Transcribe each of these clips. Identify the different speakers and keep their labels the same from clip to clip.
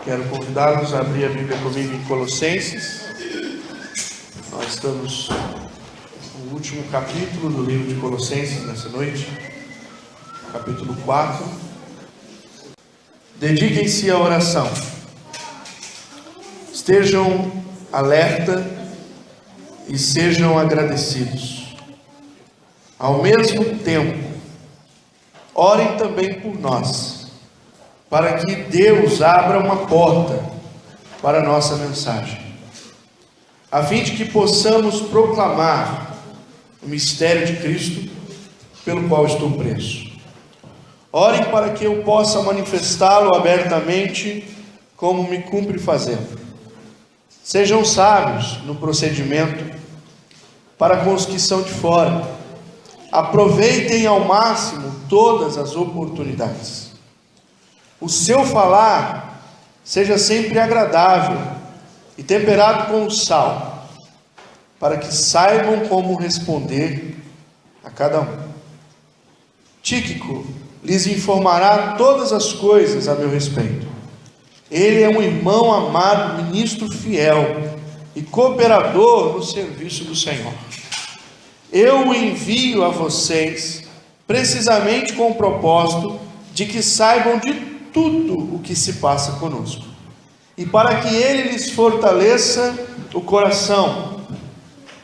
Speaker 1: Quero convidá-los a abrir a Bíblia comigo em Colossenses. Nós estamos no último capítulo do livro de Colossenses nessa noite, capítulo 4. Dediquem-se à oração. Estejam alerta e sejam agradecidos. Ao mesmo tempo, orem também por nós, para que Deus abra uma porta para a nossa mensagem, a fim de que possamos proclamar o mistério de Cristo, pelo qual estou preso. Orem para que eu possa manifestá-lo abertamente, como me cumpre fazê-lo. Sejam sábios no procedimento para com os que são de fora. Aproveitem ao máximo todas as oportunidades. O seu falar seja sempre agradável e temperado com sal, para que saibam como responder a cada um. Tíquico lhes informará todas as coisas a meu respeito. Ele é um irmão amado, ministro fiel e cooperador no serviço do Senhor. Eu o envio a vocês precisamente com o propósito de que saibam de tudo o que se passa conosco, e para que ele lhes fortaleça o coração.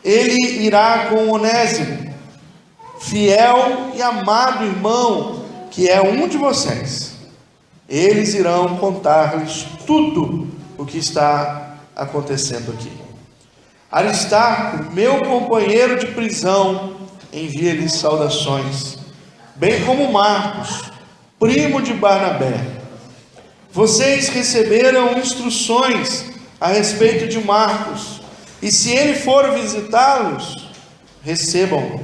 Speaker 1: Ele irá com Onésimo, fiel e amado irmão, que é um de vocês. Eles irão contar-lhes tudo o que está acontecendo aqui. Aristarco, meu companheiro de prisão, envia-lhes saudações, bem como Marcos, primo de Barnabé. Vocês receberam instruções a respeito de Marcos, e se ele for visitá-los, recebam-no.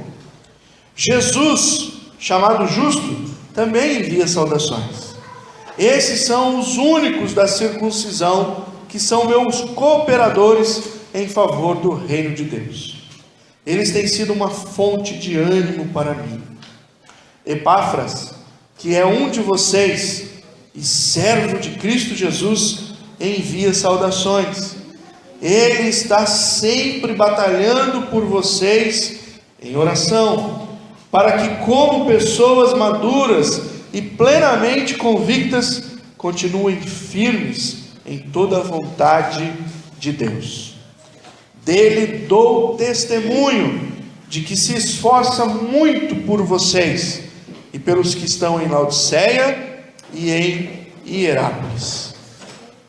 Speaker 1: Jesus, chamado Justo, também envia saudações. Esses são os únicos da circuncisão que são meus cooperadores em favor do reino de Deus. Eles têm sido uma fonte de ânimo para mim. Epáfras, que é um de vocês e servo de Cristo Jesus, envia saudações. Ele está sempre batalhando por vocês em oração, para que, como pessoas maduras e plenamente convictas, continuem firmes em toda a vontade de Deus. Dele dou testemunho de que se esforça muito por vocês e pelos que estão em Laodiceia e em Hierápolis.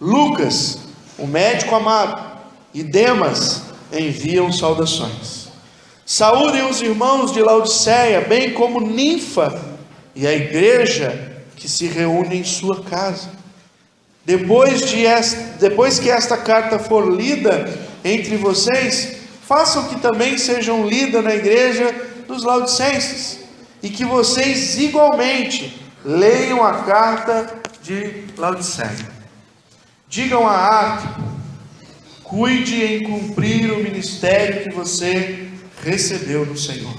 Speaker 1: Lucas, o médico amado, e Demas enviam saudações. Saúdem os irmãos de Laodiceia, bem como Ninfa e a igreja que se reúne em sua casa. Depois que esta carta for lida entre vocês, façam que também sejam lidas na igreja dos laodicenses, e que vocês igualmente leiam a carta de Laodiceia. Digam a Arquipo, cuide em cumprir o ministério que você recebeu no Senhor.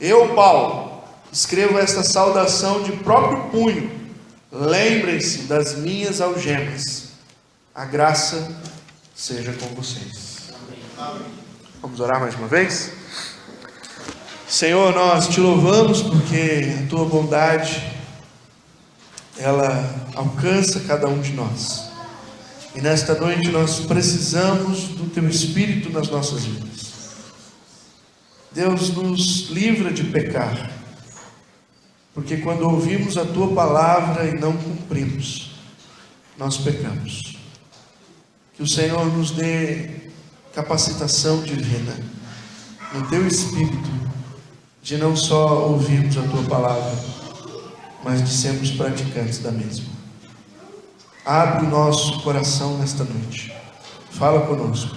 Speaker 1: Eu, Paulo, escrevo esta saudação de próprio punho. Lembrem-se das minhas algemas. A graça seja com vocês. Vamos orar mais uma vez? Senhor, nós te louvamos porque a tua bondade, ela alcança cada um de nós. E nesta noite nós precisamos do teu Espírito nas nossas vidas. Deus, nos livra de pecar, porque quando ouvimos a tua palavra e não cumprimos, nós pecamos. Que o Senhor nos dê capacitação divina no teu Espírito, de não só ouvirmos a tua palavra, mas de sermos praticantes da mesma. Abre o nosso coração nesta noite. Fala conosco,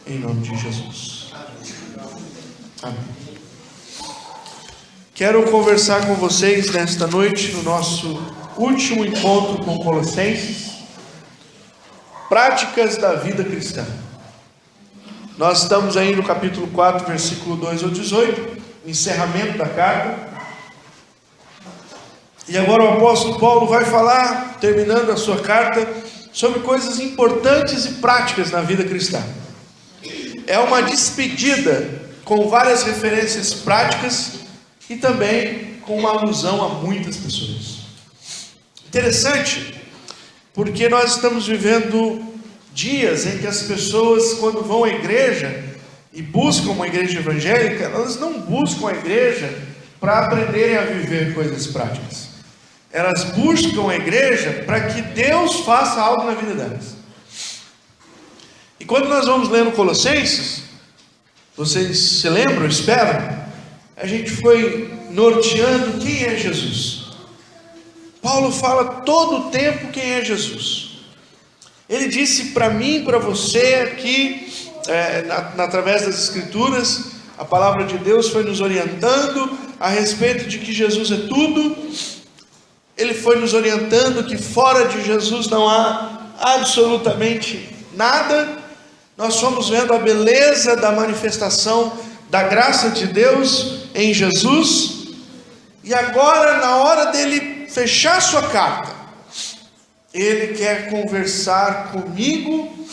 Speaker 1: em nome de Jesus. Amém. Quero conversar com vocês nesta noite, no nosso último encontro com Colossenses, práticas da vida cristã. Nós estamos aí no capítulo 4, versículo 2 ao 18, encerramento da carta. E agora o apóstolo Paulo vai falar, terminando a sua carta, sobre coisas importantes e práticas na vida cristã. É uma despedida com várias referências práticas e também com uma alusão a muitas pessoas. Interessante, porque nós estamos vivendo dias em que as pessoas, quando vão à igreja e buscam uma igreja evangélica, elas não buscam a igreja para aprenderem a viver coisas práticas. Elas buscam a igreja para que Deus faça algo na vida delas. E quando nós vamos lendo Colossenses, vocês se lembram, espero, a gente foi norteando quem é Jesus. Paulo fala todo o tempo quem é Jesus. Ele disse para mim, para você aqui, através das Escrituras, a palavra de Deus foi nos orientando a respeito de que Jesus é tudo. Ele foi nos orientando que fora de Jesus não há absolutamente nada. Nós fomos vendo a beleza da manifestação da graça de Deus em Jesus. E agora, na hora dele fechar sua carta, ele quer conversar comigo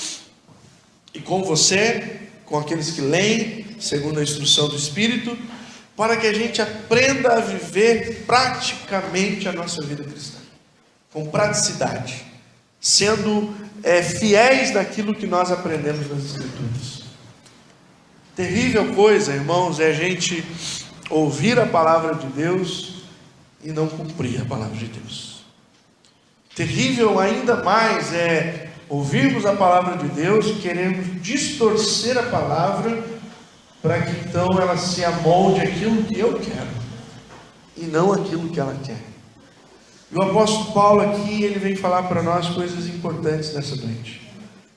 Speaker 1: e com você, com aqueles que leem, segundo a instrução do Espírito, para que a gente aprenda a viver praticamente a nossa vida cristã, com praticidade, sendo fiéis naquilo que nós aprendemos nas Escrituras. Terrível coisa, irmãos, é a gente ouvir a palavra de Deus e não cumprir a palavra de Deus. Terrível ainda mais é ouvirmos a palavra de Deus e queremos distorcer a palavra para que então ela se amolde aquilo que eu quero e não aquilo que ela quer. E o apóstolo Paulo aqui, ele vem falar para nós coisas importantes nessa noite.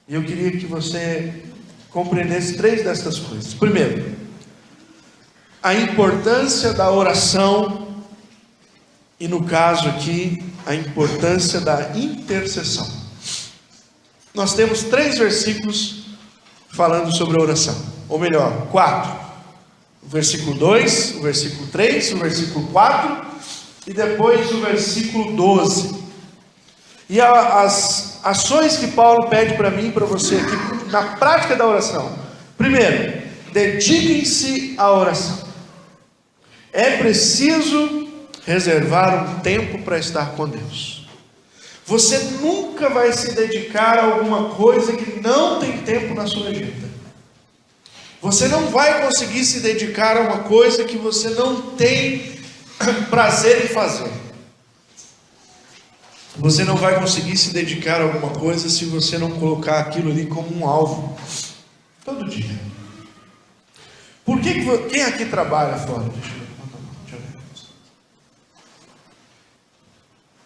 Speaker 1: E eu queria que você compreendesse 3 destas coisas. Primeiro, a importância da oração e, no caso aqui, a importância da intercessão. Nós temos 3 versículos falando sobre a oração, ou melhor, 4. O versículo 2, o versículo 3, o versículo 4 e depois o versículo 12. E as ações que Paulo pede para mim e para você aqui na prática da oração. Primeiro, dediquem-se à oração. É preciso reservar um tempo para estar com Deus. Você nunca vai se dedicar a alguma coisa que não tem tempo na sua agenda. Você não vai conseguir se dedicar a uma coisa que você não tem prazer em fazer. Você não vai conseguir se dedicar a alguma coisa se você não colocar aquilo ali como um alvo todo dia. Por que quem aqui trabalha fora? Deixa eu ver.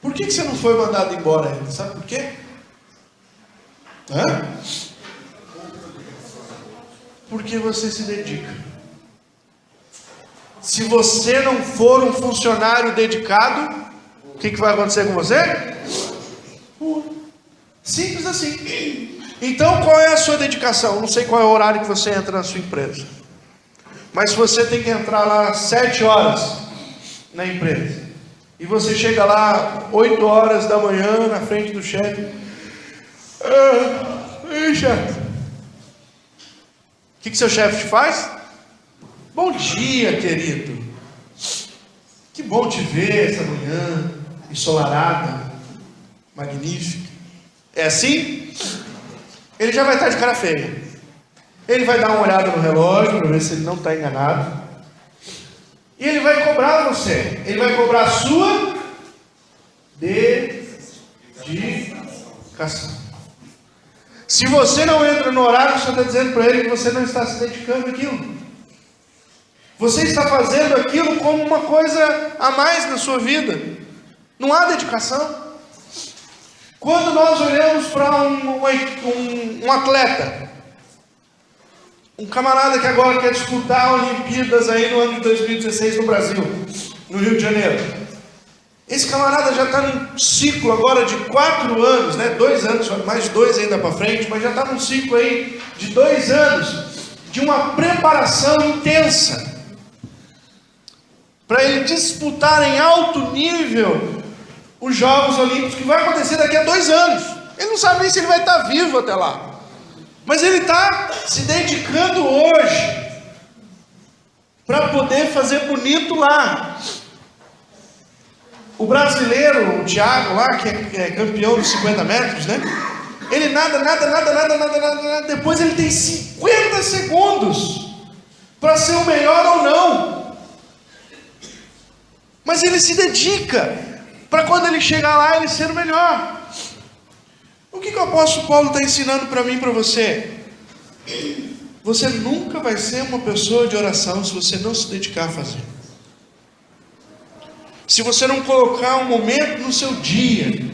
Speaker 1: Por que você não foi mandado embora ainda? Sabe por quê? Porque você se dedica. Se você não for um funcionário dedicado, o que vai acontecer com você? Simples assim. Então qual é a sua dedicação? Eu não sei qual é o horário que você entra na sua empresa, mas se você tem que entrar lá às 7 horas na empresa, e você chega lá 8 horas da manhã na frente do chefe, chefe, o que seu chefe te faz? Bom dia, querido, que bom te ver essa manhã ensolarada, magnífica. É assim? Ele já vai estar de cara feia. Ele vai dar uma olhada no relógio para ver se ele não está enganado. E ele vai cobrar você. Ele vai cobrar a sua dedicação. Se você não entra no horário, você está dizendo para ele que você não está se dedicando àquilo. Você está fazendo aquilo como uma coisa a mais na sua vida. Não há dedicação. Quando nós olhamos para um atleta, um camarada que agora quer disputar Olimpíadas aí no ano de 2016 no Brasil, no Rio de Janeiro. Esse camarada já está num ciclo agora de 4 anos, 2 anos, mais 2 ainda para frente, mas já está num ciclo aí de 2 anos, de uma preparação intensa, para ele disputar em alto nível os Jogos Olímpicos, que vai acontecer daqui a 2 anos. Ele não sabe nem se ele vai estar vivo até lá. Mas ele está se dedicando hoje para poder fazer bonito lá. O brasileiro, o Thiago lá, que é campeão dos 50 metros, né? Ele nada. Depois ele tem 50 segundos para ser o melhor ou não. Mas ele se dedica para quando ele chegar lá, ele ser o melhor. O que o apóstolo Paulo está ensinando para mim e para você? Você nunca vai ser uma pessoa de oração se você não se dedicar a fazer. Se você não colocar um momento no seu dia,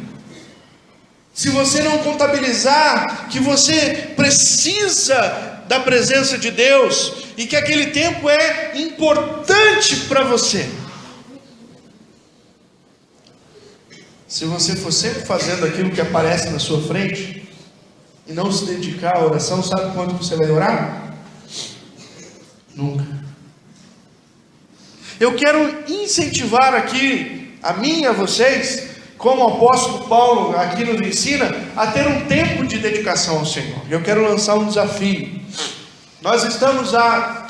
Speaker 1: se você não contabilizar que você precisa da presença de Deus e que aquele tempo é importante para você. Se você for sempre fazendo aquilo que aparece na sua frente e não se dedicar à oração, sabe quanto você vai orar? Nunca. Eu quero incentivar aqui a mim e a vocês, como o apóstolo Paulo aqui nos ensina, a ter um tempo de dedicação ao Senhor. Eu quero lançar um desafio. Nós estamos há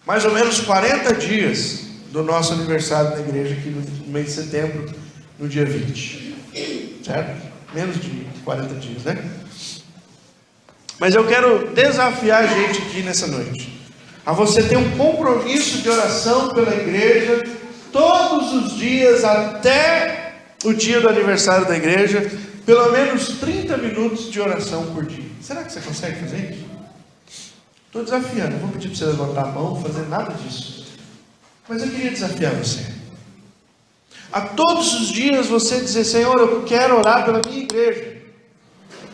Speaker 1: mais ou menos 40 dias do nosso aniversário da igreja aqui no mês de setembro, no dia 20, certo? Menos de 40 dias, né? Mas eu quero desafiar a gente aqui nessa noite a você ter um compromisso de oração pela igreja todos os dias até o dia do aniversário da igreja, pelo menos 30 minutos de oração por dia. Será que você consegue fazer isso? Estou desafiando, não vou pedir para você levantar a mão, fazer nada disso, mas eu queria desafiar você a todos os dias você dizer: Senhor, eu quero orar pela minha igreja.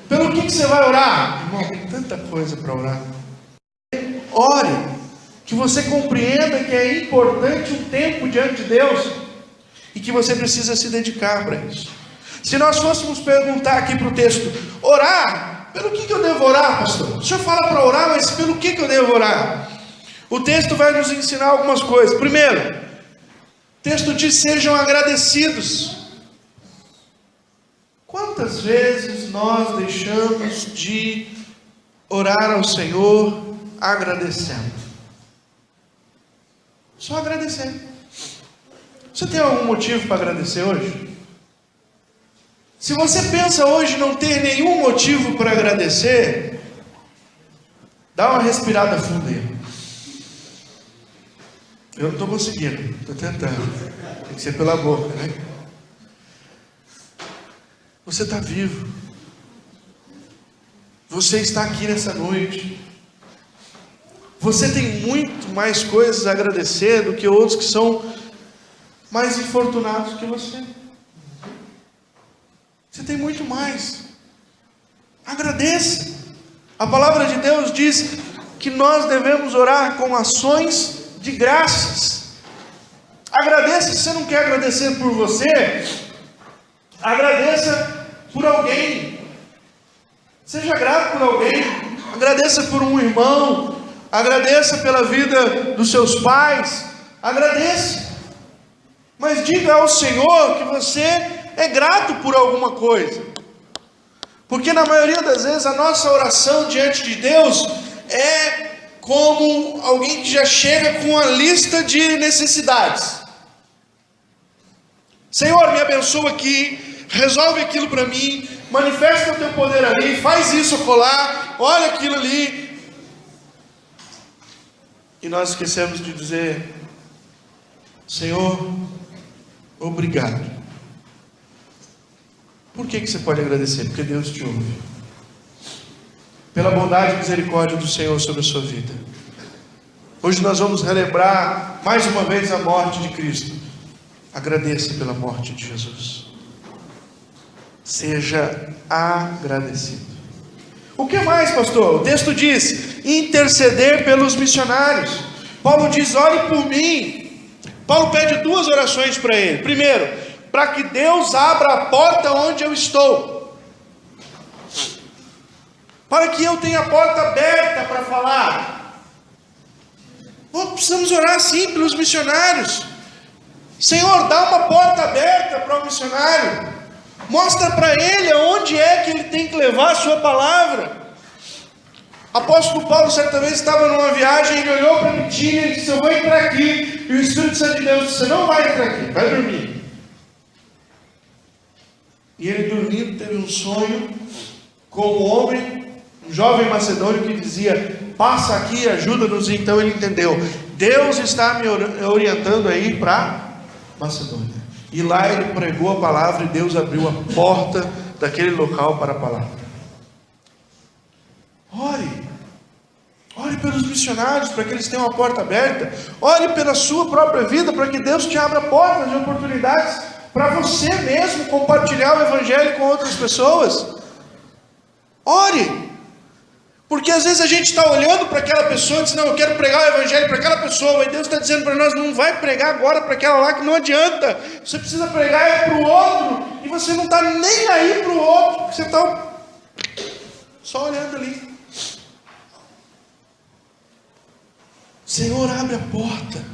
Speaker 1: Pelo que você vai orar? Irmão, tem tanta coisa para orar. Ore, que você compreenda que é importante um tempo diante de Deus e que você precisa se dedicar para isso. Se nós fôssemos perguntar aqui para o texto: orar, pelo que eu devo orar, pastor? O senhor fala para orar, mas pelo que eu devo orar? O texto vai nos ensinar algumas coisas. Primeiro, o texto diz: sejam agradecidos. Quantas vezes nós deixamos de orar ao Senhor agradecendo? Só agradecendo. Você tem algum motivo para agradecer hoje? Se você pensa hoje não ter nenhum motivo para agradecer, dá uma respirada funda aí. Eu não estou conseguindo, estou tentando. Tem que ser pela boca, né? Você está vivo. Você está aqui nessa noite. Você tem muito mais coisas a agradecer do que outros que são mais infortunados que você. Você tem muito mais. Agradeça. A palavra de Deus diz que nós devemos orar com ações de graças. Agradeça. Se você não quer agradecer por você, agradeça por alguém. Seja grato por alguém. Agradeça por um irmão. Agradeça pela vida dos seus pais. Agradeça. Mas diga ao Senhor que você é grato por alguma coisa. Porque na maioria das vezes a nossa oração diante de Deus é como alguém que já chega com uma lista de necessidades. Senhor, me abençoa aqui, resolve aquilo para mim, manifesta o teu poder ali, faz isso acolá, olha aquilo ali. E nós esquecemos de dizer: Senhor, obrigado. Por que você pode agradecer? Porque Deus te ouve. Pela bondade e misericórdia do Senhor sobre a sua vida. Hoje nós vamos relembrar mais uma vez a morte de Cristo. Agradeça pela morte de Jesus. Seja agradecido. O que mais, pastor? O texto diz: interceder pelos missionários. Paulo diz: ore por mim. Paulo pede 2 orações para ele. Primeiro, para que Deus abra a porta onde eu estou. Para que eu tenha a porta aberta para falar. Precisamos orar sim pelos missionários. Senhor, dá uma porta aberta para o missionário. Mostra para ele aonde é que ele tem que levar a sua palavra. Apóstolo Paulo, certa vez, estava numa viagem, ele olhou para a Bitínia e disse: eu vou entrar aqui. E o Espírito Santo de Deus disse: você não vai entrar aqui, vai dormir. E ele dormindo teve um sonho com um homem, um jovem macedônio que dizia: passa aqui, ajuda-nos. E então ele entendeu: Deus está me orientando a ir para Macedônia. E lá ele pregou a palavra e Deus abriu a porta daquele local para a palavra. Ore pelos missionários para que eles tenham a porta aberta. Ore pela sua própria vida para que Deus te abra portas de oportunidades para você mesmo compartilhar o evangelho com outras pessoas. Ore, porque às vezes a gente está olhando para aquela pessoa e diz: não, eu quero pregar o evangelho para aquela pessoa, e Deus está dizendo para nós: não vai pregar agora para aquela lá, que não adianta, você precisa pregar para o outro, e você não está nem aí para o outro, porque você está só olhando ali. Senhor, abre a porta.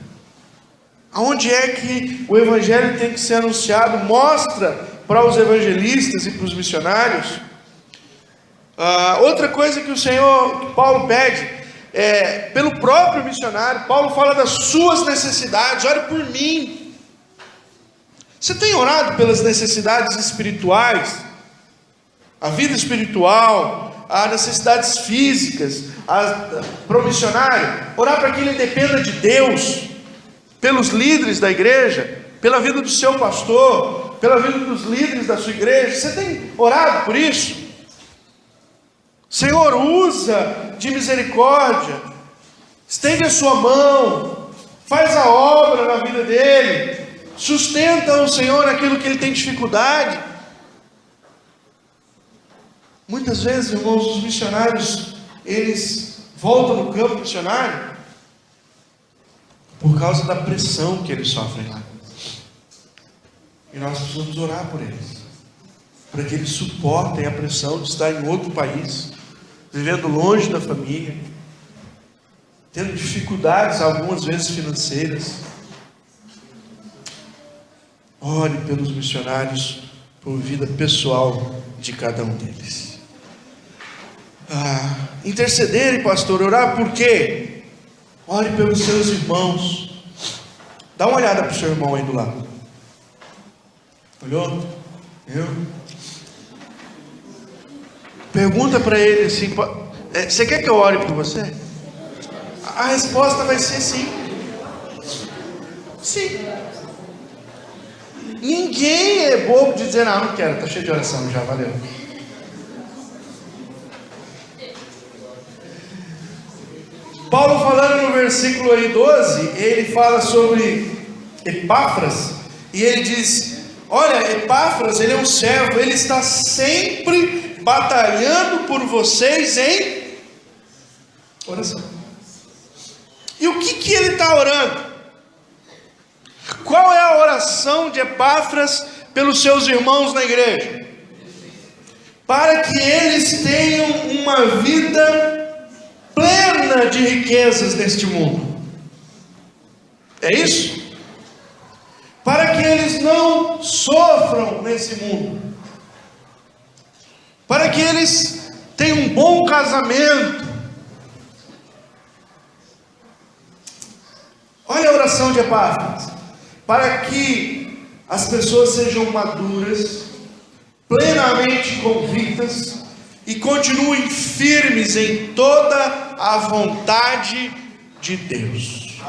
Speaker 1: Aonde é que o evangelho tem que ser anunciado? Mostra para os evangelistas e para os missionários. Outra coisa que que Paulo pede, pelo próprio missionário. Paulo fala das suas necessidades. Ore por mim. Você tem orado pelas necessidades espirituais? A vida espiritual, as necessidades físicas, para o missionário? Orar para que ele dependa de Deus, pelos líderes da igreja, pela vida do seu pastor, pela vida dos líderes da sua igreja. Você tem orado por isso? Senhor, usa de misericórdia, estende a sua mão, faz a obra na vida dele, sustenta o Senhor naquilo que ele tem dificuldade. Muitas vezes, irmãos, os missionários, eles voltam no campo missionário por causa da pressão que eles sofrem lá. E nós precisamos orar por eles, para que eles suportem a pressão de estar em outro país, vivendo longe da família, tendo dificuldades, algumas vezes financeiras. Ore pelos missionários, por vida pessoal de cada um deles. Interceder, pastor, orar por quê? Ore pelos seus irmãos. Dá uma olhada para o seu irmão aí do lado. Olhou? Pergunta para ele assim: você quer que eu ore por você? A resposta vai ser sim. Sim. Ninguém é bobo de dizer: não quero, está cheio de oração já, valeu. Paulo, falando no versículo aí 12, ele fala sobre Epáfras, e ele diz: olha, Epáfras, ele é um servo, ele está sempre batalhando por vocês em oração. E o que ele está orando? Qual é a oração de Epáfras pelos seus irmãos na igreja? Para que eles tenham uma vida plena de riquezas neste mundo. É isso? Para que eles não sofram nesse mundo. Para que eles tenham um bom casamento. Olha a oração de Epáfras: para que as pessoas sejam maduras, plenamente convictas e continuem firmes em toda a vontade de Deus.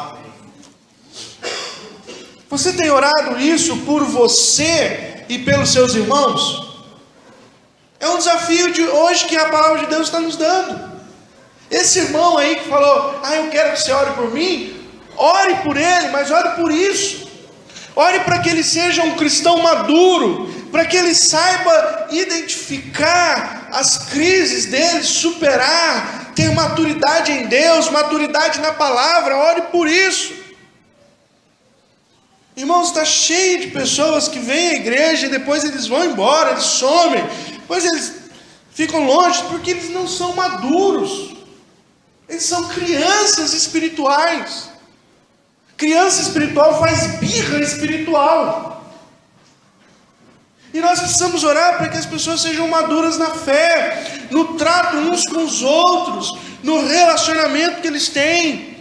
Speaker 1: Você tem orado isso por você e pelos seus irmãos? É um desafio de hoje que a palavra de Deus está nos dando. Esse irmão aí que falou: eu quero que você ore por mim. Ore por ele, mas ore por isso. Ore para que ele seja um cristão maduro, para que ele saiba identificar as crises dele, superar, ter maturidade em Deus, maturidade na palavra. Ore por isso. Irmãos, está cheio de pessoas que vêm à igreja e depois eles vão embora, eles somem, depois eles ficam longe porque eles não são maduros. Eles são crianças espirituais. Criança espiritual faz birra espiritual. E nós precisamos orar para que as pessoas sejam maduras na fé, no trato uns com os outros, no relacionamento que eles têm.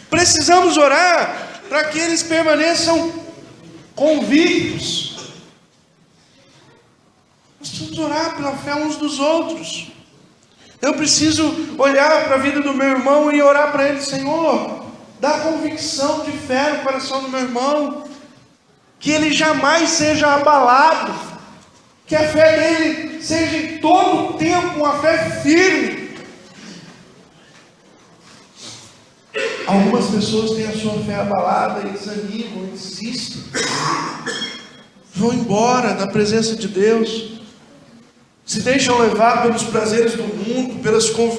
Speaker 1: Precisamos orar para que eles permaneçam convictos. Nós precisamos orar pela fé uns dos outros. Eu preciso olhar para a vida do meu irmão e orar para ele: Senhor, dá convicção de fé no coração do meu irmão, que ele jamais seja abalado, que a fé dele seja em todo o tempo uma fé firme. Algumas pessoas têm a sua fé abalada e desanimam, desistem, vão embora da presença de Deus, se deixam levar pelos prazeres do mundo,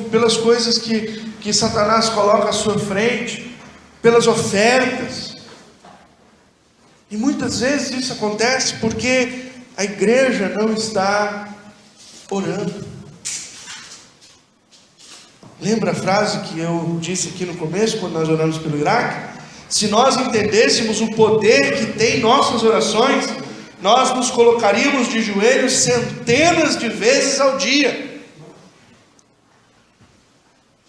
Speaker 1: pelas coisas que Satanás coloca à sua frente, pelas ofertas. E muitas vezes isso acontece porque a igreja não está orando. Lembra a frase que eu disse aqui no começo, quando nós oramos pelo Iraque? Se nós entendêssemos o poder que tem nossas orações, nós nos colocaríamos de joelhos centenas de vezes ao dia.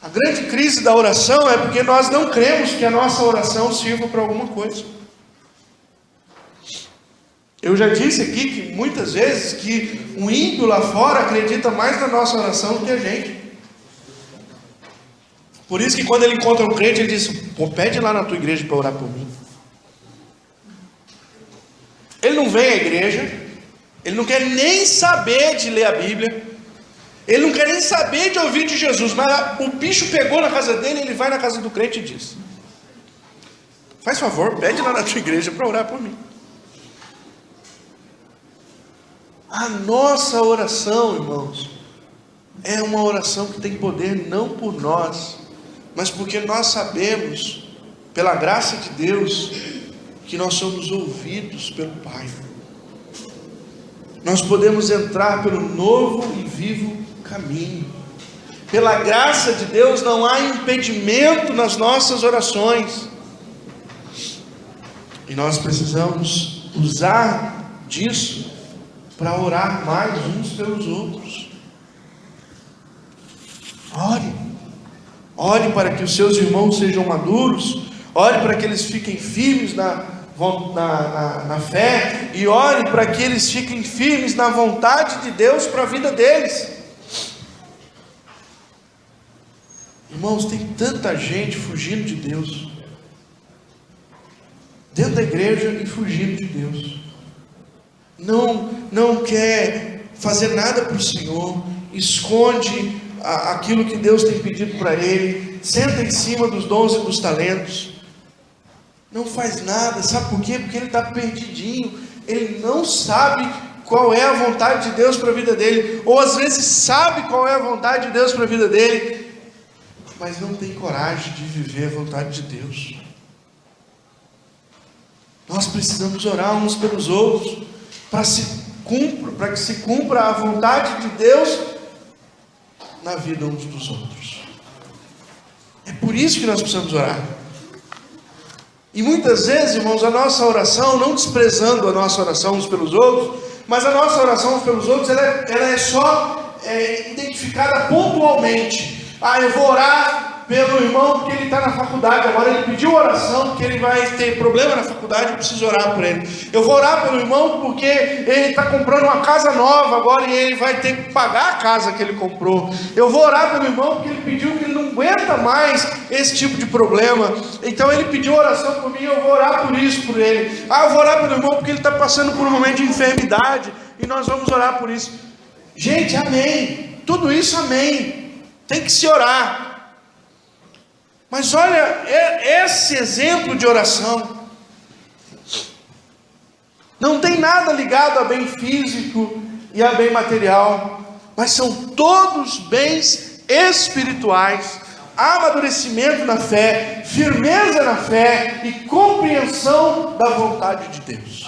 Speaker 1: A grande crise da oração é porque nós não cremos que a nossa oração sirva para alguma coisa. Eu já disse aqui que muitas vezes que um ímpio lá fora acredita mais na nossa oração do que a gente. Por isso que quando ele encontra um crente, ele diz: pô, pede lá na tua igreja para orar por mim. Ele não vem à igreja, ele não quer nem saber de ler a Bíblia, ele não quer nem saber de ouvir de Jesus, mas o bicho pegou na casa dele, ele vai na casa do crente e diz: faz favor, pede lá na tua igreja para orar por mim. A nossa oração, irmãos, é uma oração que tem poder não por nós, mas porque nós sabemos, pela graça de Deus, que nós somos ouvidos pelo Pai. Nós podemos entrar pelo novo e vivo caminho. Pela graça de Deus não há impedimento nas nossas orações. E nós precisamos usar disso para orar mais uns pelos outros. Ore para que os seus irmãos sejam maduros, ore para que eles fiquem firmes na fé, e ore para que eles fiquem firmes na vontade de Deus para a vida deles. Irmãos, tem tanta gente fugindo de Deus, dentro da igreja e fugindo de Deus, não quer fazer nada para o Senhor, esconde aquilo que Deus tem pedido para ele, senta em cima dos dons e dos talentos, não faz nada. Sabe por quê? Porque ele está perdidinho, ele não sabe qual é a vontade de Deus para a vida dele, ou às vezes sabe qual é a vontade de Deus para a vida dele, mas não tem coragem de viver a vontade de Deus. Nós precisamos orar uns pelos outros, para que se cumpra a vontade de Deus na vida uns dos outros. É por isso que nós precisamos orar. E muitas vezes, irmãos, a nossa oração, não desprezando a nossa oração uns pelos outros, mas a nossa oração uns pelos outros, ela é só identificada pontualmente. Eu vou orar pelo irmão porque ele está na faculdade, agora ele pediu oração porque ele vai ter problema na faculdade, eu preciso orar por ele. Eu vou orar pelo irmão porque ele está comprando uma casa nova agora e ele vai ter que pagar a casa que ele comprou. Eu vou orar pelo irmão porque ele pediu que ele não aguenta mais esse tipo de problema, então ele pediu oração por mim, eu vou orar por isso, por ele. Eu vou orar pelo irmão porque ele está passando por um momento de enfermidade e nós vamos orar por isso. Gente, amém, tudo isso amém, tem que se orar. Mas olha, esse exemplo de oração não tem nada ligado a bem físico e a bem material, mas são todos bens espirituais, amadurecimento na fé, firmeza na fé e compreensão da vontade de Deus.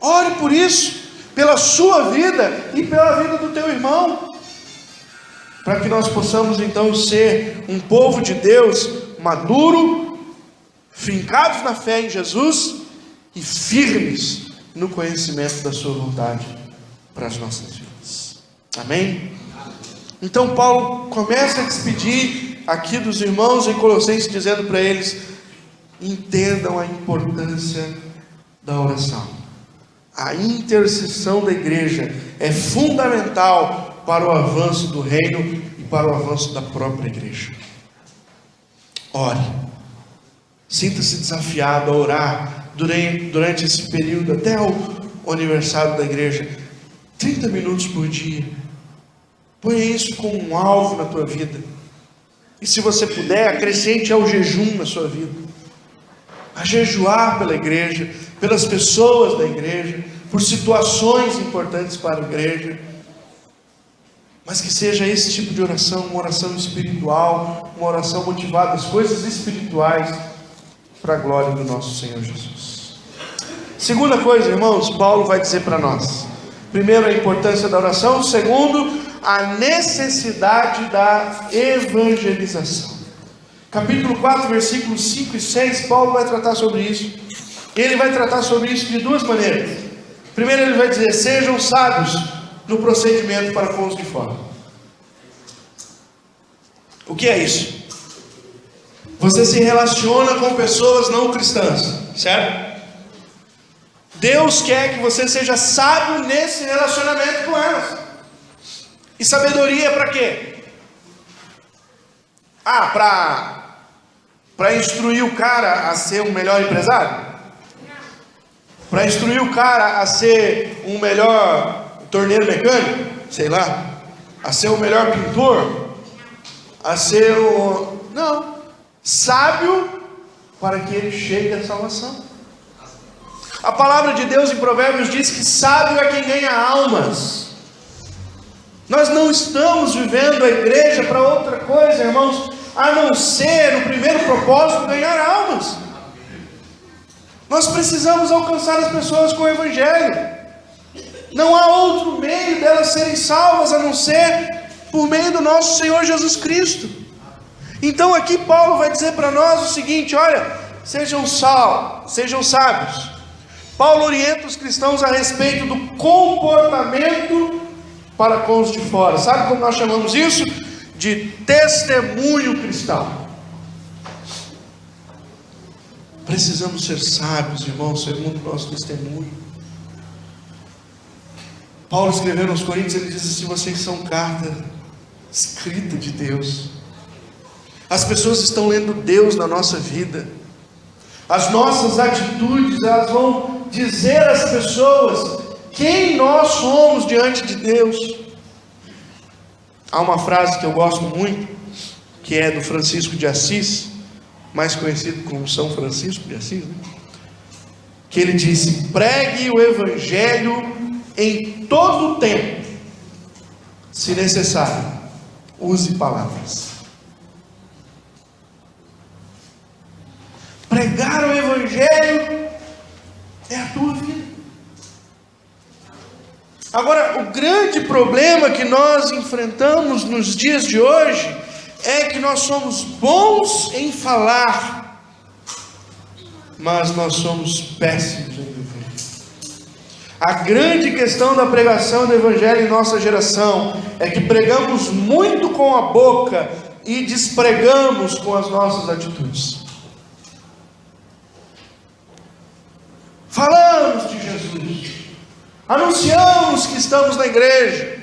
Speaker 1: Ore por isso, pela sua vida e pela vida do teu irmão, para que nós possamos então ser um povo de Deus maduro, fincados na fé em Jesus e firmes no conhecimento da sua vontade para as nossas vidas. Amém? Então Paulo começa a despedir aqui dos irmãos em Colossenses, dizendo para eles: entendam a importância da oração. A intercessão da igreja é fundamental para o avanço do reino e para o avanço da própria igreja. Ore. Sinta-se desafiado a orar durante esse período, até o aniversário da igreja. 30 minutos por dia. Ponha isso como um alvo na tua vida. E se você puder, acrescente ao jejum na sua vida. A jejuar pela igreja, pelas pessoas da igreja, por situações importantes para a igreja. Mas que seja esse tipo de oração, uma oração espiritual, uma oração motivada às coisas espirituais, para a glória do nosso Senhor Jesus. Segunda coisa, irmãos, Paulo vai dizer para nós. Primeiro, a importância da oração. Segundo, a necessidade da evangelização. Capítulo 4, versículos 5 e 6, Paulo vai tratar sobre isso. Ele vai tratar sobre isso de duas maneiras. Primeiro, ele vai dizer: sejam sábios no procedimento para com os de fora. O que é isso? Você se relaciona com pessoas não cristãs, certo? Deus quer que você seja sábio nesse relacionamento com elas. E sabedoria para quê? Para instruir o cara a ser um melhor empresário? Para instruir o cara a ser um melhor torneiro mecânico? Sei lá. A ser o melhor pintor? A ser o... Não. Sábio para que ele chegue à salvação. A palavra de Deus em Provérbios diz que sábio é quem ganha almas. Nós não estamos vivendo a igreja para outra coisa, irmãos, a não ser, no primeiro propósito, ganhar almas. Nós precisamos alcançar as pessoas com o Evangelho. Não há outro meio delas serem salvas a não ser por meio do nosso Senhor Jesus Cristo. Então aqui Paulo vai dizer para nós o seguinte: olha, sejam sábios. Paulo orienta os cristãos a respeito do comportamento para com os de fora. Sabe como nós chamamos isso? De testemunho cristão. Precisamos ser sábios, irmãos, segundo o nosso testemunho. Paulo escreveu aos Coríntios, ele diz assim: vocês são carta escrita de Deus. As pessoas estão lendo Deus na nossa vida. As nossas atitudes, elas vão dizer às pessoas quem nós somos diante de Deus. Há uma frase que eu gosto muito, que é do Francisco de Assis, mais conhecido como São Francisco de Assis, né? Que ele disse: pregue o Evangelho em todo o tempo, se necessário, use palavras. Pregar o Evangelho é a tua vida. Agora, o grande problema que nós enfrentamos nos dias de hoje é que nós somos bons em falar, mas nós somos péssimos em viver. A grande questão da pregação do Evangelho em nossa geração é que pregamos muito com a boca e despregamos com as nossas atitudes. Falamos de Jesus, anunciamos que estamos na igreja,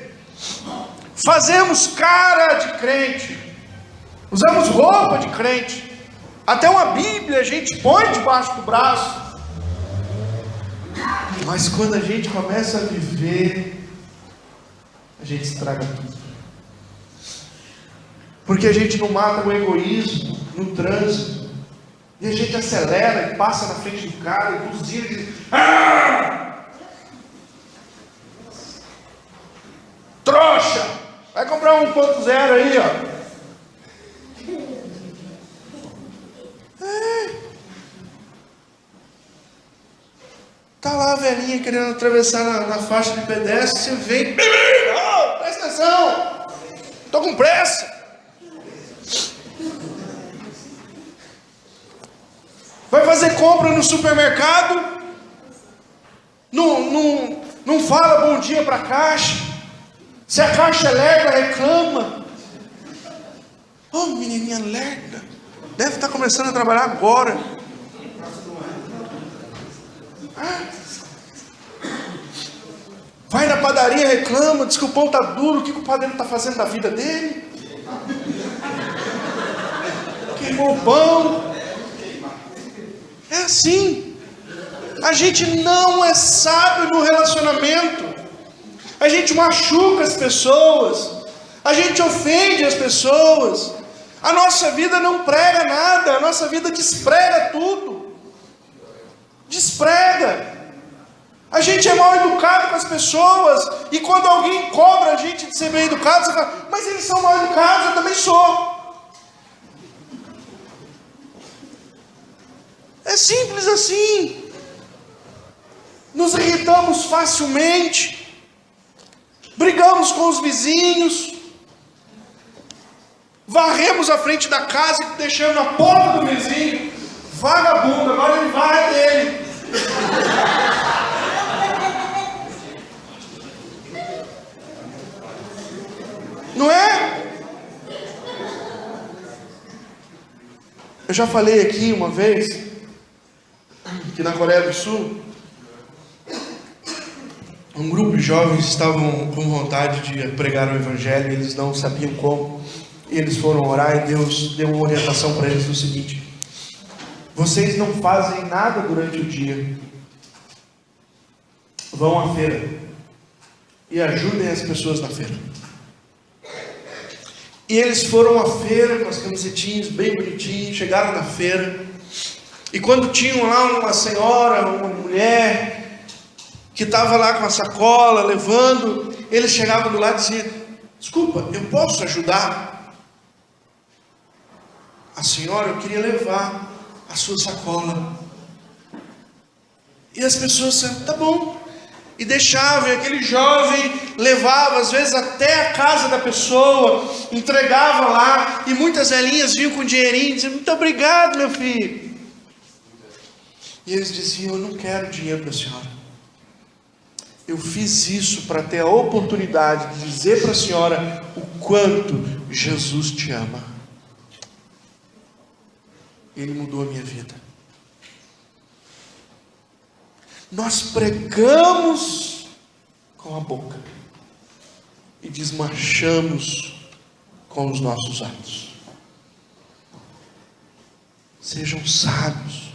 Speaker 1: fazemos cara de crente, usamos roupa de crente, até uma Bíblia a gente põe debaixo do braço, mas quando a gente começa a viver, a gente estraga tudo, porque a gente não mata o egoísmo no trânsito, e a gente acelera e passa na frente do cara e buzina e diz: ah! Trouxa! Vai comprar 1.0 aí, ó. Tá lá a velhinha querendo atravessar na faixa de pedestre, você vem: oh, presta atenção! Tô com pressa! Vai fazer compra no supermercado, não fala bom dia para a caixa. Se a caixa é lerda, reclama. Oh, menininha lerda, deve estar começando a trabalhar agora. Vai na padaria, reclama, diz que o pão está duro. O que o padeiro está fazendo da vida dele? Queimou o pão. É assim. A gente não é sábio no relacionamento. A gente machuca as pessoas. A gente ofende as pessoas. A nossa vida não prega nada. A nossa vida desprega tudo. Desprega. A gente é mal educado com as pessoas. E quando alguém cobra a gente de ser bem educado, você fala, mas eles são mal educados, eu também sou. É simples assim. Nos irritamos facilmente. Brigamos com os vizinhos. Varremos a frente da casa e deixamos na porta do vizinho. Vagabundo, agora ele varre dele. Não é? Eu já falei aqui uma vez que na Coreia do Sul um grupo de jovens estavam com vontade de pregar o evangelho, eles não sabiam como, e eles foram orar e Deus deu uma orientação para eles do seguinte: vocês não fazem nada durante o dia, vão à feira e ajudem as pessoas na feira. E eles foram à feira com as camisetinhas bem bonitinhas, chegaram na feira, e quando tinham lá uma senhora, uma mulher que estava lá com a sacola, levando, eles chegavam do lado e diziam: desculpa, eu posso ajudar? A senhora, eu queria levar a sua sacola. E as pessoas disseram: tá bom. E deixavam, e aquele jovem levava, às vezes até a casa da pessoa, entregava lá, e muitas velhinhas vinham com dinheirinho, diziam: muito obrigado, meu filho. E eles diziam: eu não quero dinheiro da senhora. Eu fiz isso para ter a oportunidade de dizer para a senhora o quanto Jesus te ama. Ele mudou a minha vida. Nós pregamos com a boca e desmanchamos com os nossos atos. Sejam sábios.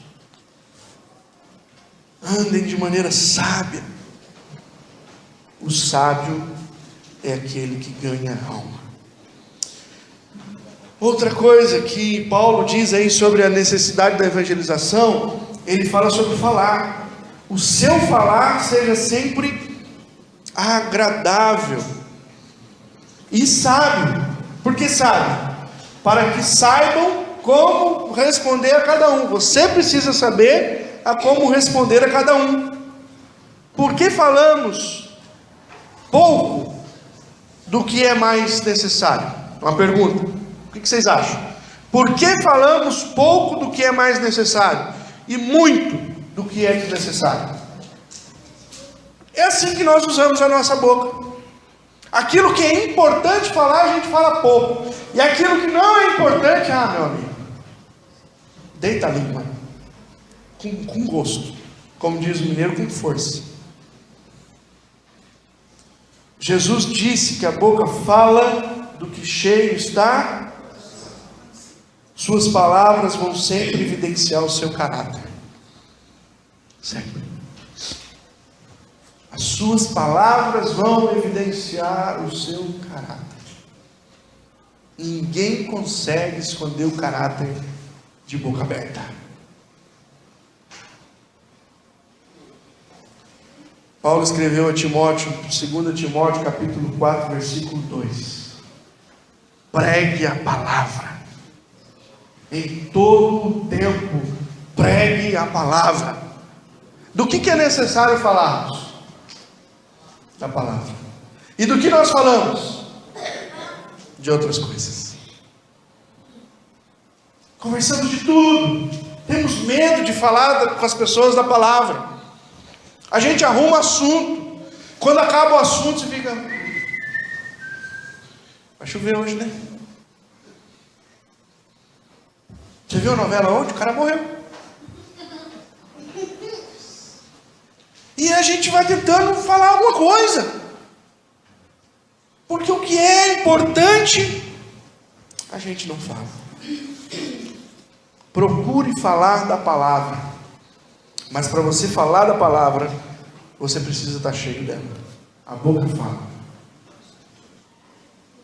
Speaker 1: Andem de maneira sábia. O sábio é aquele que ganha a alma. Outra coisa que Paulo diz aí sobre a necessidade da evangelização, ele fala sobre falar. O seu falar seja sempre agradável e sábio. Por que sábio? Para que saibam como responder a cada um. Você precisa saber a como responder a cada um. Por que falamos pouco do que é mais necessário? Uma pergunta. O que vocês acham? Por que falamos pouco do que é mais necessário e muito do que é desnecessário? É assim que nós usamos a nossa boca. Aquilo que é importante falar, a gente fala pouco. E aquilo que não é importante, meu amigo, deita a língua. Com gosto. Como diz o mineiro, com força. Jesus disse que a boca fala do que cheio está. Suas palavras vão sempre evidenciar o seu caráter. Sempre. As suas palavras vão evidenciar o seu caráter. Ninguém consegue esconder o caráter de boca aberta. Paulo escreveu a Timóteo, 2 Timóteo capítulo 4, versículo 2. Pregue a palavra. Em todo o tempo, pregue a palavra. Do que é necessário falarmos? Da palavra. E do que nós falamos? De outras coisas. Conversamos de tudo. Temos medo de falar com as pessoas da palavra. A gente arruma assunto. Quando acaba o assunto, você fica... Vai chover hoje, né? Você viu a novela ontem? O cara morreu. E a gente vai tentando falar alguma coisa. Porque o que é importante, a gente não fala. Procure falar da palavra. Mas para você falar da palavra, você precisa estar cheio dela. A boca fala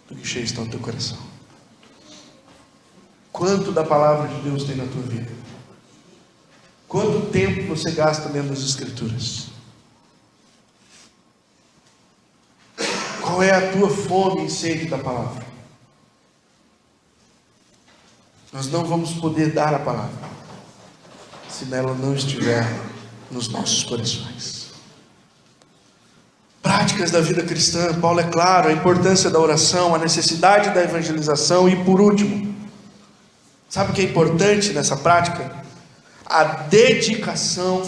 Speaker 1: do que cheio está no teu coração. Quanto da palavra de Deus tem na tua vida? Quanto tempo você gasta lendo as Escrituras? Qual é a tua fome e sede da palavra? Nós não vamos poder dar a palavra se ela não estiver nos nossos corações. Práticas da vida cristã. Paulo é claro, a importância da oração, a necessidade da evangelização e por último, sabe o que é importante nessa prática? A dedicação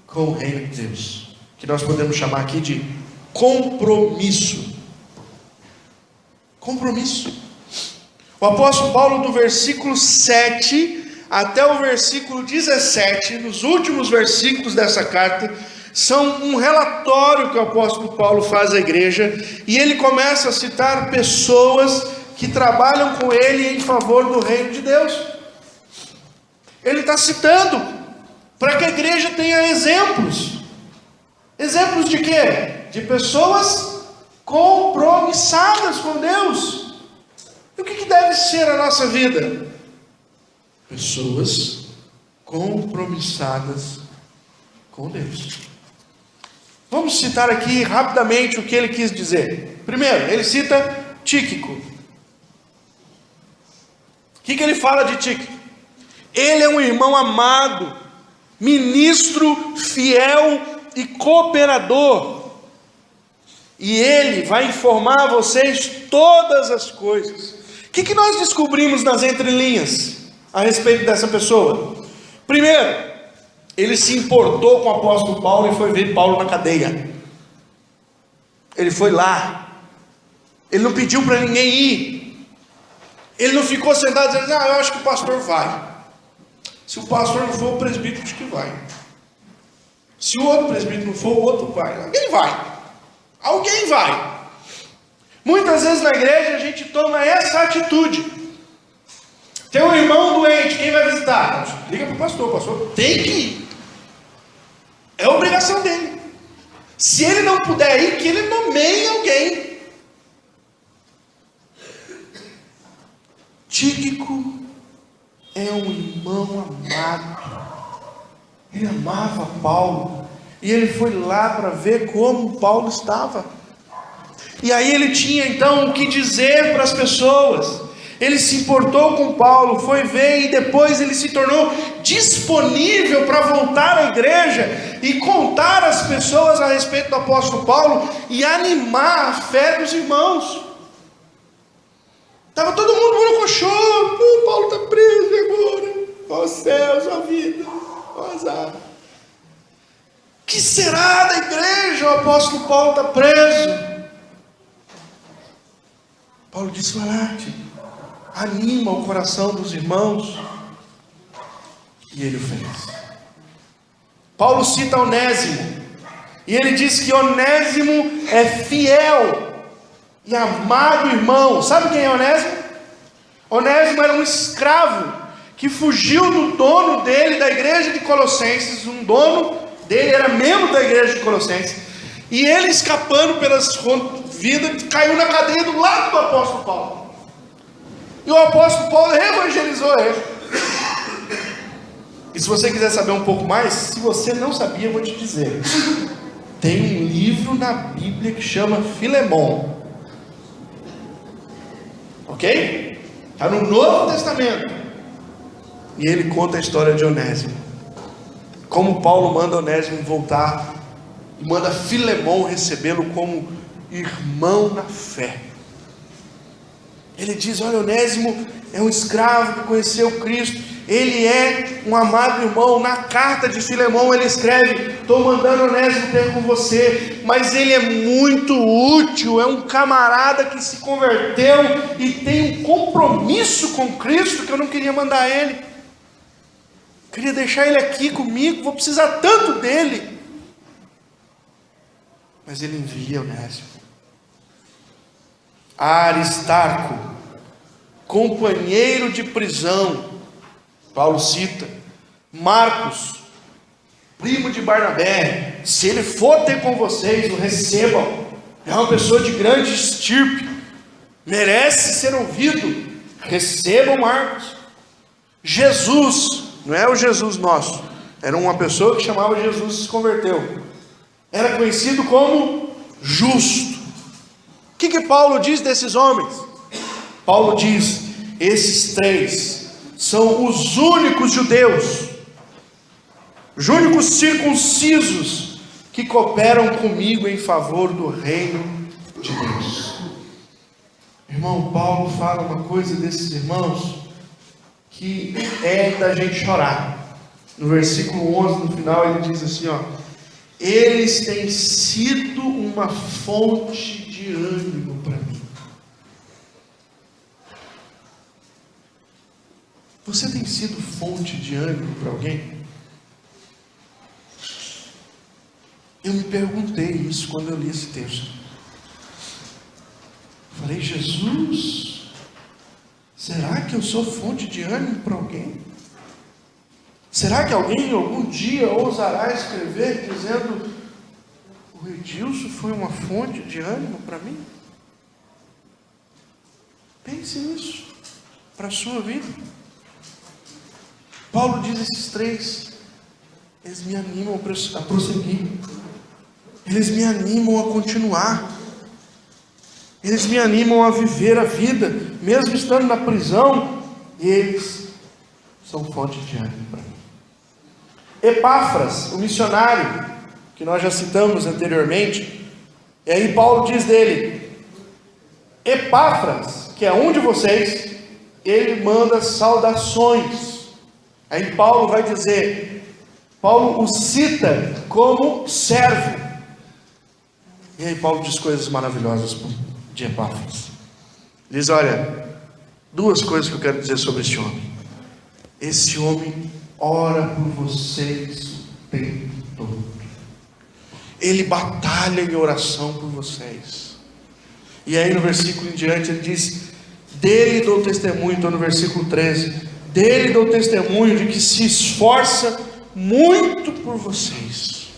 Speaker 1: com o reino de Deus, que nós podemos chamar aqui de compromisso. Compromisso. O apóstolo Paulo, do versículo 7 até o versículo 17, nos últimos versículos dessa carta, são um relatório que o apóstolo Paulo faz à igreja, e ele começa a citar pessoas que trabalham com ele em favor do reino de Deus. Ele está citando para que a igreja tenha exemplos. Exemplos de quê? De pessoas compromissadas com Deus. E o que deve ser a nossa vida? Pessoas compromissadas com Deus. Vamos citar aqui rapidamente o que ele quis dizer. Primeiro, ele cita Tíquico. O que ele fala de Tíquico? Ele é um irmão amado, ministro fiel e cooperador. E ele vai informar a vocês todas as coisas. O que nós descobrimos nas entrelinhas a respeito dessa pessoa? Primeiro, ele se importou com o apóstolo Paulo e foi ver Paulo na cadeia. Ele foi lá. Ele não pediu para ninguém ir. Ele não ficou sentado dizendo: eu acho que o pastor vai. Se o pastor não for, o presbítero acho que vai. Se o outro presbítero não for, o outro vai. Alguém vai. Alguém vai. Muitas vezes na igreja a gente toma essa atitude. Tem um irmão doente, quem vai visitar? Liga para o pastor tem que ir. É obrigação dele. Se ele não puder ir, que ele nomeie alguém. Tíquico é um irmão amado. Ele amava Paulo. E ele foi lá para ver como Paulo estava. E aí ele tinha então o que dizer para as pessoas. Ele se importou com Paulo, foi ver, e depois ele se tornou disponível para voltar à igreja e contar às pessoas a respeito do apóstolo Paulo e animar a fé dos irmãos. Estava todo mundo borocochô. Paulo está preso agora. Ó céus, ó vida, ó azar. Que será da igreja? O apóstolo Paulo está preso. Paulo disse: vai lá, anima o coração dos irmãos. E ele o fez. Paulo cita Onésimo, e ele diz que Onésimo é fiel e amado irmão. Sabe quem é Onésimo? Onésimo era um escravo que fugiu do dono dele, da igreja de Colossenses. Um dono dele era membro da igreja de Colossenses, e ele, escapando pelas vidas, caiu na cadeia do lado do apóstolo Paulo. E o apóstolo Paulo evangelizou ele. E se você quiser saber um pouco mais, se você não sabia, eu vou te dizer. Tem um livro na Bíblia que chama Filemon. Ok? Está no Novo Testamento. E ele conta a história de Onésimo. Como Paulo manda Onésimo voltar e manda Filemon recebê-lo como irmão na fé. Ele diz: olha, Onésimo é um escravo que conheceu Cristo, ele é um amado irmão. Na carta de Filemão ele escreve: estou mandando Onésimo ter com você, mas ele é muito útil, é um camarada que se converteu e tem um compromisso com Cristo, que eu não queria mandar ele, queria deixar ele aqui comigo, vou precisar tanto dele. Mas ele envia Onésimo. Aristarco, companheiro de prisão, Paulo cita. Marcos, primo de Barnabé, se ele for ter com vocês, o recebam. É uma pessoa de grande estirpe, merece ser ouvido. Recebam Marcos. Jesus, não é o Jesus nosso, era uma pessoa que chamava Jesus e se converteu. Era conhecido como justo. O que Paulo diz desses homens? Paulo diz: esses três são os únicos judeus, os únicos circuncisos que cooperam comigo em favor do reino de Deus. Irmão, Paulo fala uma coisa desses irmãos que é da gente chorar. No versículo 11, no final, ele diz assim, eles têm sido uma fonte de ânimo para mim. Você tem sido fonte de ânimo para alguém? Eu me perguntei isso quando eu li esse texto. Falei: Jesus, será que eu sou fonte de ânimo para alguém? Será que alguém algum dia ousará escrever dizendo: o Edilson foi uma fonte de ânimo para mim? Pense nisso para a sua vida. Paulo diz: esses três, eles me animam a prosseguir, eles me animam a continuar, eles me animam a viver a vida, mesmo estando na prisão, e eles são fonte de ânimo para mim. Epáfras, o missionário, que nós já citamos anteriormente, e aí Paulo diz dele: Epáfras, que é um de vocês, ele manda saudações. Aí Paulo vai dizer, Paulo o cita como servo. E aí Paulo diz coisas maravilhosas de Epáfras. Diz: olha, duas coisas que eu quero dizer sobre esse homem. Esse homem ora por vocês o tempo todo. Ele batalha em oração por vocês. E aí no versículo em diante ele diz: dele dou testemunho, estou no versículo 13. Dele dou testemunho de que se esforça muito por vocês.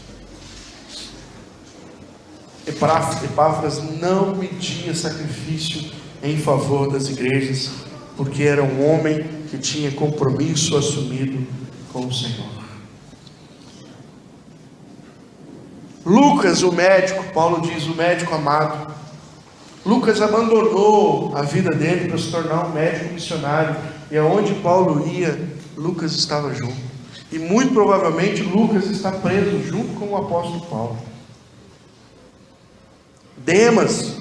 Speaker 1: Epáfras não media sacrifício em favor das igrejas, porque era um homem que tinha compromisso assumido com o Senhor. Lucas, o médico, Paulo diz, o médico amado. Lucas abandonou a vida dele para se tornar um médico missionário, e aonde Paulo ia, Lucas estava junto. E muito provavelmente Lucas está preso junto com o apóstolo Paulo. Demas,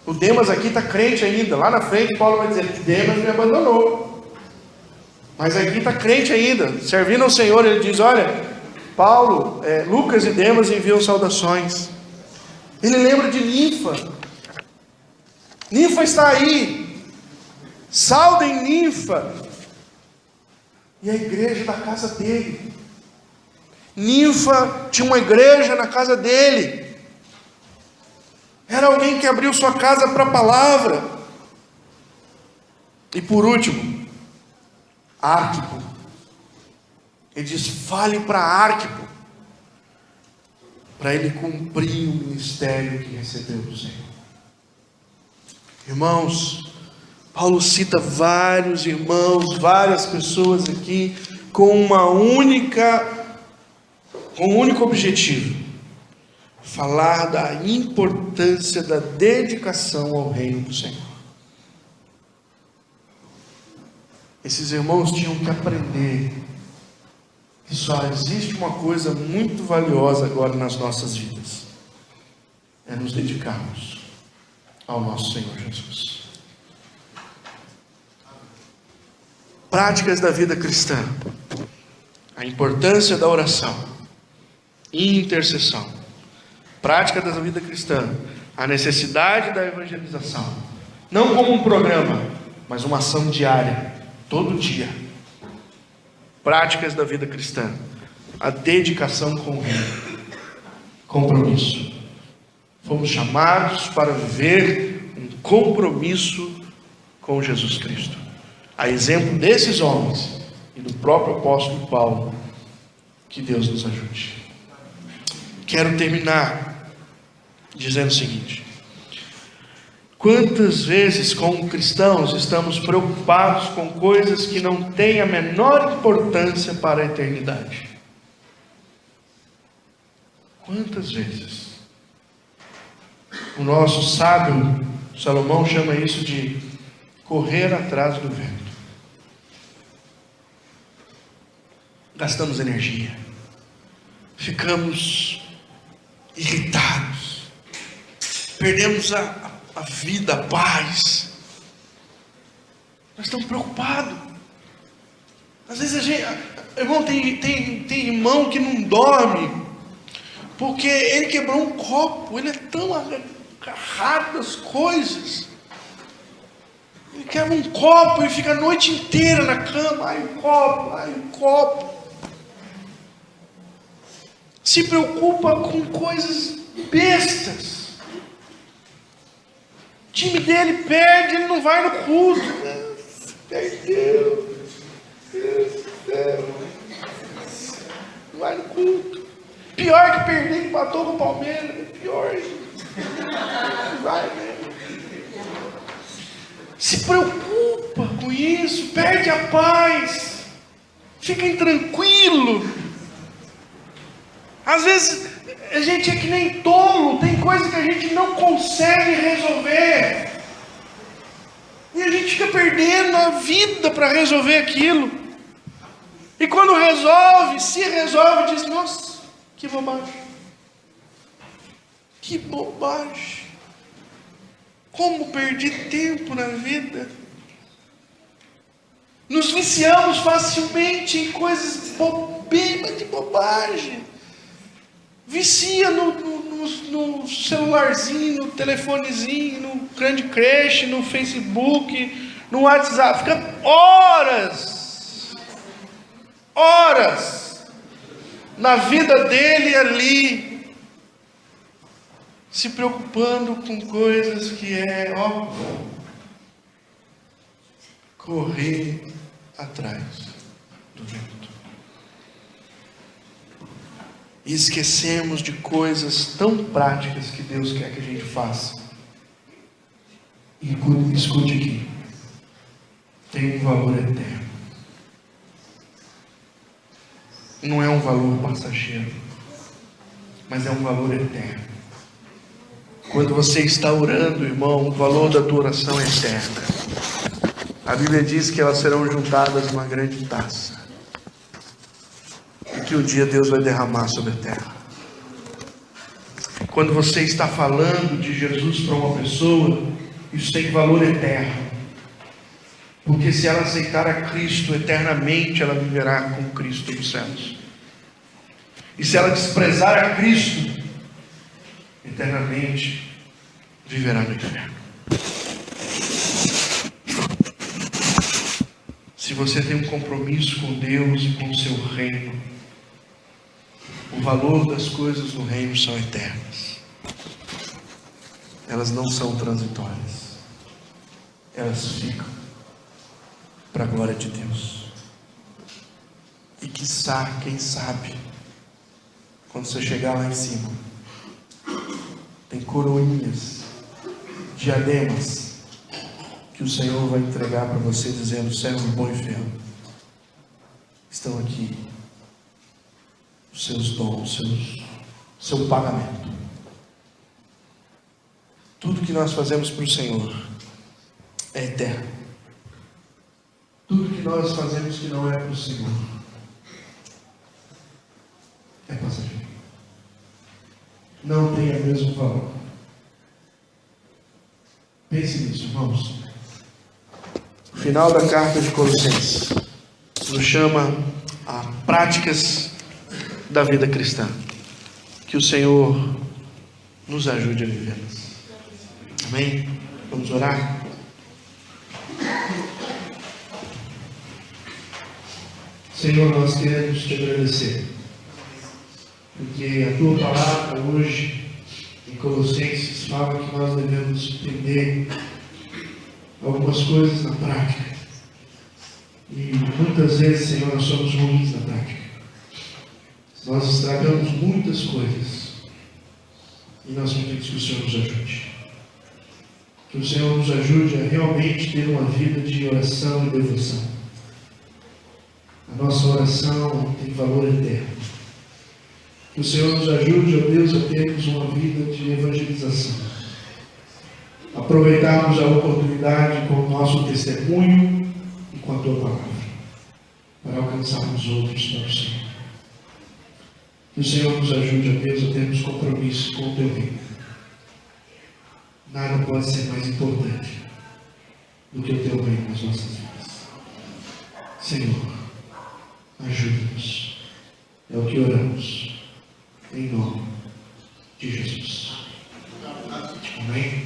Speaker 1: o Demas aqui está crente ainda. Lá na frente Paulo vai dizer: Demas me abandonou, mas aqui está crente ainda, servindo ao Senhor. Ele diz: olha, Paulo, Lucas e Demas enviam saudações. Ele lembra de Ninfa. Ninfa está aí. Saudem Ninfa e a igreja da casa dele. Ninfa tinha uma igreja na casa dele. Era alguém que abriu sua casa para a palavra. E por último, Arquipo. Ele diz: fale para Arquipo, para ele cumprir o ministério que recebeu do Senhor. Irmãos, Paulo cita vários irmãos, várias pessoas aqui, com um único objetivo: falar da importância da dedicação ao reino do Senhor. Esses irmãos tinham que aprender que só existe uma coisa muito valiosa agora nas nossas vidas: é nos dedicarmos ao nosso Senhor Jesus. Práticas da vida cristã. A importância da oração e intercessão. Prática da vida cristã. A necessidade da evangelização. Não como um programa, mas uma ação diária, todo dia. Práticas da vida cristã. A dedicação com o reino. Compromisso. Fomos chamados para viver um compromisso com Jesus Cristo. A exemplo desses homens e do próprio apóstolo Paulo. Que Deus nos ajude. Quero terminar dizendo o seguinte: quantas vezes como cristãos estamos preocupados com coisas que não têm a menor importância para a eternidade? Quantas vezes? O nosso sábio Salomão chama isso de correr atrás do vento. Gastamos energia, ficamos irritados, perdemos a vida, a paz. Nós estamos preocupados. Às vezes a gente, irmão, tem irmão que não dorme porque ele quebrou um copo. Ele é tão agarrado das coisas. Ele quebra um copo e fica a noite inteira na cama. Ai, o copo, ai, o copo. Se preocupa com coisas bestas. O time dele perde, ele não vai no culto. Perdeu. Não vai no culto. Pior que perder, que empatou com o Palmeiras. Pior. Não vai mesmo. Se preocupa com isso, perde a paz. Fica intranquilo. Às vezes a gente é que nem tolo, tem coisa que a gente não consegue resolver, e a gente fica perdendo a vida para resolver aquilo, e quando resolve, se resolve, diz: nossa, que bobagem, que bobagem, como perdi tempo na vida. Nos viciamos facilmente em coisas de bobagem. Vicia no celularzinho, no telefonezinho, no Candy Crush, no Facebook, no WhatsApp. Fica horas na vida dele ali, se preocupando com coisas que é correr atrás do vento. E esquecemos de coisas tão práticas que Deus quer que a gente faça. E escute aqui: tem um valor eterno. Não é um valor passageiro, mas é um valor eterno. Quando você está orando, irmão, o valor da tua oração é eterna. A Bíblia diz que elas serão juntadas numa grande taça, que um dia Deus vai derramar sobre a terra. Quando você está falando de Jesus para uma pessoa, isso tem valor eterno, porque se ela aceitar a Cristo, eternamente ela viverá com Cristo nos céus. E se ela desprezar a Cristo, eternamente viverá no inferno. Se você tem um compromisso com Deus e com o seu reino, o valor das coisas no reino são eternas. Elas não são transitórias. Elas ficam para a glória de Deus. E quiçá, quem sabe, quando você chegar lá em cima, tem coroinhas, diademas, que o Senhor vai entregar para você, dizendo: servo bom e fiel, estão aqui os seus dons, seu pagamento. Tudo que nós fazemos para o Senhor é eterno. Tudo que nós fazemos que não é para o Senhor é passageiro. Não tem o mesmo valor. Pense nisso, irmãos. Final da carta de Colossenses. nos chama a práticas da vida cristã. Que o Senhor nos ajude a vivê-las. Amém? Vamos orar? Senhor, nós queremos te agradecer, porque a tua palavra hoje em Colossenses fala que nós devemos entender algumas coisas na prática. E muitas vezes, Senhor, nós somos ruins na prática. Nós estragamos muitas coisas. E nós pedimos que o Senhor nos ajude. Que o Senhor nos ajude a realmente ter uma vida de oração e devoção. A nossa oração tem valor eterno. Que o Senhor nos ajude, ó Deus, a termos uma vida de evangelização. Aproveitarmos a oportunidade com o nosso testemunho e com a tua palavra, para alcançarmos outros para o Senhor. Que o Senhor nos ajude, ó Deus, a termos compromisso com o teu reino. Nada pode ser mais importante do que o teu reino nas nossas vidas. Senhor, ajuda-nos. É o que oramos. Em nome de Jesus. Amém?